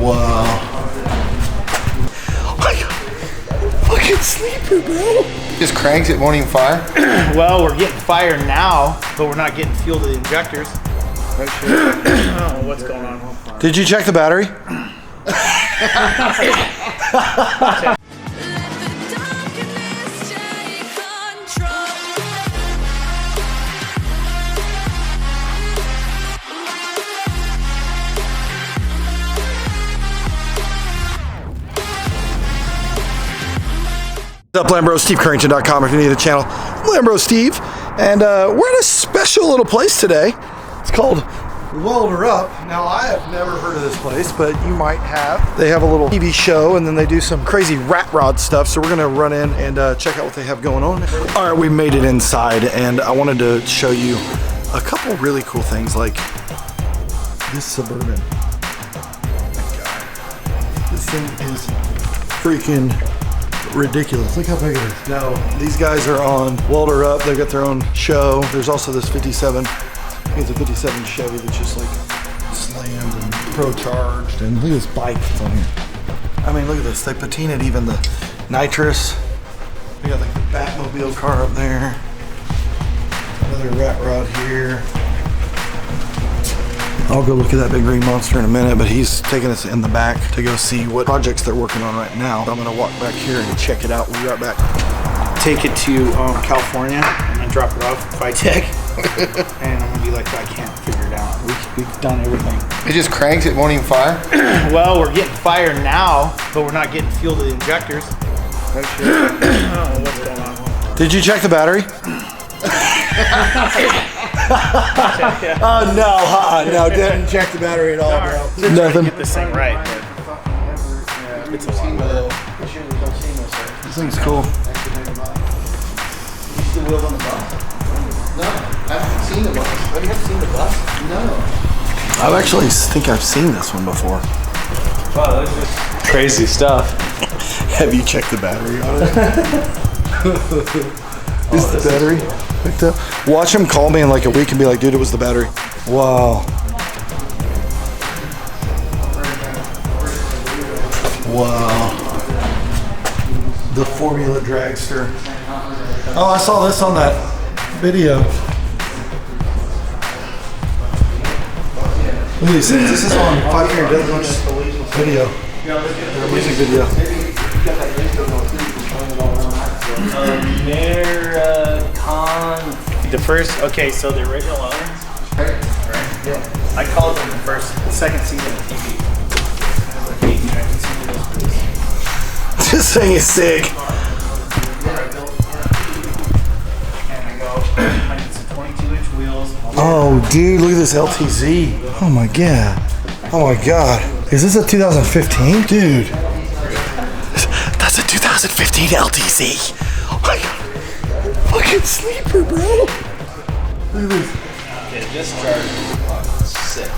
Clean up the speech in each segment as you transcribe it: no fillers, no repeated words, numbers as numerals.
Wow. Fucking sleeper, bro. Just cranks it, won't even fire? Well, we're getting fire now, but we're not getting fuel to the injectors. I don't know what's going on. Did you check the battery? What's up, Lambro? SteveCurrington.com if you need a channel. Lambro Steve, and we're in a special little place today. It's called Welder Up. Now, I have never heard of this place, but you might have. They have a little TV show, and then they do some crazy rat rod stuff, so we're gonna run in and check out what they have going on. All right, we made it inside, and I wanted to show you a couple really cool things, like this Suburban. This thing is freaking ridiculous. Look how big it is. Now, these guys are on Welder Up. They've got their own show. There's also this 57, I think it's a 57 Chevy that's just like slammed and pro-charged. And look at this bike that's on here. I mean, look at this. They patinaed even the nitrous. We got like the Batmobile car up there. Another rat rod here. I'll go look at that big green monster in a minute, but he's taking us in the back to go see what projects they're working on right now. So I'm gonna walk back here and check it out. We'll be right back. Take it to California and then drop it off at Phytech. And I'm gonna be like, I can't figure it out. We've done everything. It just cranks it, won't even fire? Well, we're getting fire now, but we're not getting fuel to the injectors. I don't know what's going on. Did you check the battery? Oh no, no, didn't check the battery at all, bro. Nothing. Get this thing right. But it's a lot. This thing's cool. You still wheels on the bus? No, I haven't seen the bus. Have you ever seen the bus? No. I actually think I've seen this one before. Wow, this is crazy stuff. Have you checked the battery on it? Is the battery hooked up? Watch him call me in like a week and be like, dude, it was the battery. Wow. Wow. The Formula Dragster. Oh, I saw this on that video. Look at these things. This is on 5 Finger Death Punch video. Their music video. The first, okay, so the original owners, right? Yeah. I called them the second season of TV. I was like, hey, you guys seen those movies? This thing is sick. And I go, I need some 22-inch wheels. Oh, dude, look at this LTZ. Oh my god. Oh my god. Is this a 2015? Dude. That's a 2015 LTZ. Oh my god. Fucking sleeper, bro. Look at this. It just started. Sick.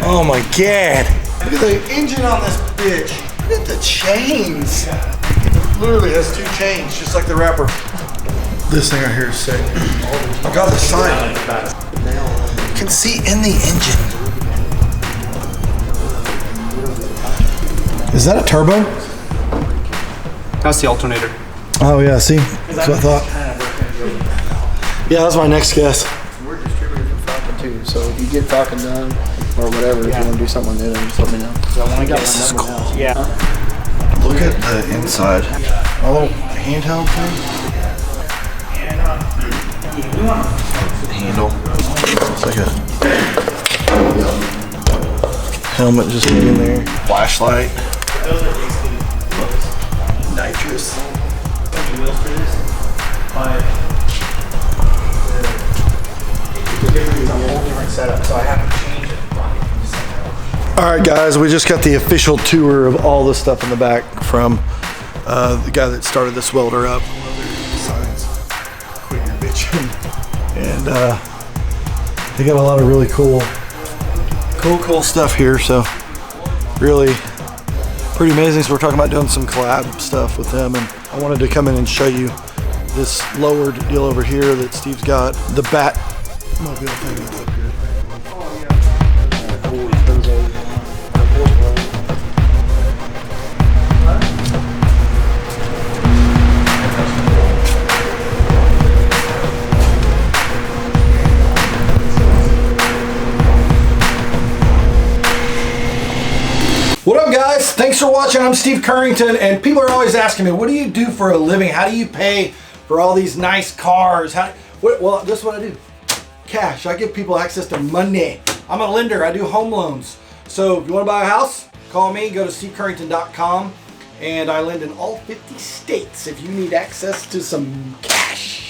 Oh my god. Look at the engine on this bitch. Look at the chains. It literally has 2 chains, just like the Rapper. This thing right here is sick. I got the sign. You can see in the engine. Is that a turbo? That's the alternator. Oh yeah, see? That's what I thought. Yeah, that was my next guess. We're distributors for Falcon too, so if you get Falcon done or whatever, if you want to do something with it, just let me know. So I want to get This is my number cool. now. Yeah. Look at the inside. A little handheld thing. Handle. It's like a helmet just in there. Flashlight. Nitrous. All right, guys, we just got the official tour of all the stuff in the back from the guy that started this Welder Up. Signs. Quit your bitching. And they got a lot of really cool stuff here. So really pretty amazing. So we're talking about doing some collab stuff with them, and I wanted to come in and show you this lowered deal over here that Steve's got. The Batmobile thing that's up here. Thanks for watching. I'm Steve Currington, and people are always asking me, what do you do for a living? How do you pay for all these nice cars? Well, this is what I do. Cash. I give people access to money. I'm a lender. I do home loans. So if you want to buy a house, call me. Go to stevecurrington.com, and I lend in all 50 states if you need access to some cash.